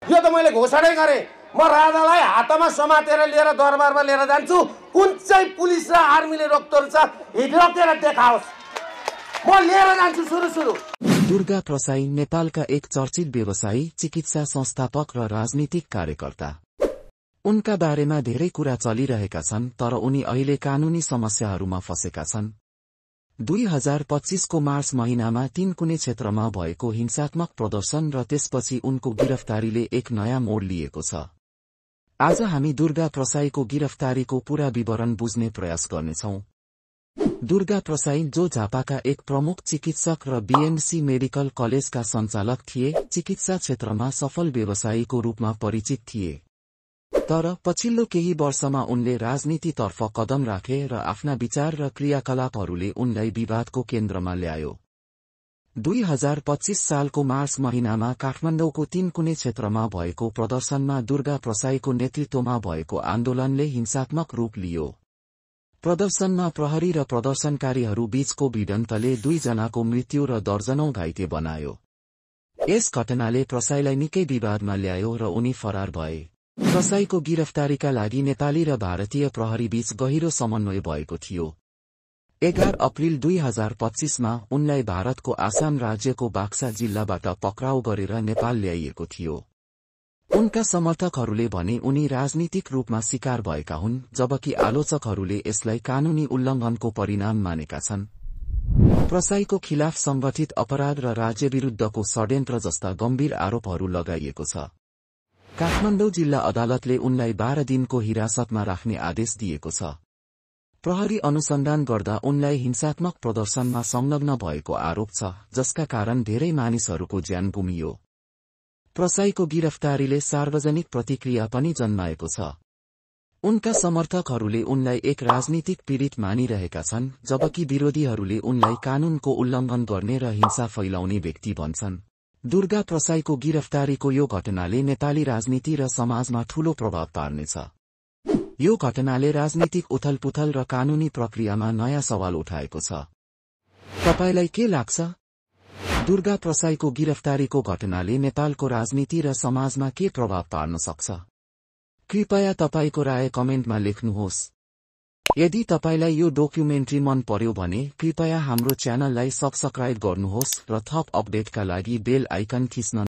यो त मैले घोषणै गरे म राजालाई हातमा समातेर लिएर दरबारमा लिएर जान्छु कुन चाहिँ पुलिस र आर्मीले रोक्दो रहेछ रोकेर देखाओस् म लिएर जान्छु सुरु दुर्गा प्रसाई नेपालका एक चर्चित व्यवसायी चिकित्सा संस्थापक र राजनीतिक कार्यकर्ता। उनका बारेमा धेरै कुरा चलिरहेका छन् तर उनी अहिले कानूनी समस्याहरूमा फँसेका छन्। 2025 को मार्च महिनामा तीनकुने क्षेत्रमा भएको हिंसात्मक प्रदर्शन र त्यसपछि उनको गिरफ्तारीले एक नयाँ मोड लिएको छ। आज हामी दुर्गा प्रसाईको गिरफ्तारीको पूरा विवरण बुझ्ने प्रयास गर्नेछौं। दुर्गा प्रसाई जो झापाका एक प्रमुख चिकित्सक र बीएमसी मेडिकल कलेजका सञ्चालक थिए, चिकित्सा क्षेत्रमा सफल व्यवसायीको रूपमा परिचित थिए। तर पछिल्लो केही वर्षमा उनले राजनीतितर्फ कदम राखे र आफ्ना विचार र क्रियाकलापहरूले उनलाई विवादको केन्द्रमा ल्यायो। 2025 सालको मार्च महिनामा काठमाडौँको तीनकुने क्षेत्रमा भएको प्रदर्शनमा दुर्गा प्रसाईको नेतृत्वमा भएको आन्दोलनले हिंसात्मक रूप लियो। प्रदर्शनमा प्रहरी र प्रदर्शनकारीहरू बीचको भिडन्तले 2 जनाको मृत्यु र दर्जनौं घाइते बनायो। यस घटनाले प्रसाईलाई निकै विवादमा ल्यायो र उनी फरार भए। प्रसाईको गिरफ्तारीका लागि नेपाली र भारतीय प्रहरी बीच गहिरो समन्वय भएको थियो। 11 अप्रिल 2025 मा उनलाई भारतको आसाम राज्यको बाक्सा जिल्लाबाट पक्राउ गरेर नेपाल ल्याइएको थियो। उनका समर्थकहरूले भने उनी राजनीतिक रूपमा शिकार भएका हुन्, जबकि आलोचकहरूले यसलाई कानूनी उल्लङ्घनको परिणाम मानेका छन्। प्रसाईको खिलाफ संगठित अपराध र राज्यविरुद्धको षड्यन्त्र जस्ता गम्भीर आरोपहरू लगाइएको छ। काठमाडौँ जिल्ला अदालतले उनलाई 12 दिनको हिरासतमा राख्ने आदेश दिएको छ। प्रहरी अनुसन्धान गर्दा उनलाई हिंसात्मक प्रदर्शनमा संलग्न भएको आरोप छ, जसका कारण धेरै मानिसहरूको ज्यान गुमियो। प्रसाईको गिरफ्तारीले सार्वजनिक प्रतिक्रिया पनि जन्माएको छ। उनका समर्थकहरूले उनलाई एक राजनीतिक पीडित मानिरहेका छन्, जबकि विरोधीहरूले उनलाई कानूनको उल्लङ्घन गर्ने र हिंसा फैलाउने व्यक्ति भन्छन्। दुर्गा प्रसाईको गिरफ्तारीको यो घटनाले नेपाली राजनीति र समाजमा ठूलो प्रभाव पार्नेछ। यो घटनाले राजनीतिक उथलपुथल र कानूनी प्रक्रियामा नयाँ सवाल उठाएको छ। तपाईलाई के लाग्छ? दुर्गा प्रसाईको गिरफ्तारीको घटनाले नेपालको राजनीति र समाजमा के प्रभाव पार्न सक्छ? कृपया तपाईको राय कमेन्टमा लेख्नुहोस्। यदि तपाईलाई यो डकुमेन्ट्री मन पर्यो भने कृपया हाम्रो च्यानललाई सब्स्क्राइब गर्नुहोस् र थप अपडेटका लागि बेल आइकन थिच्न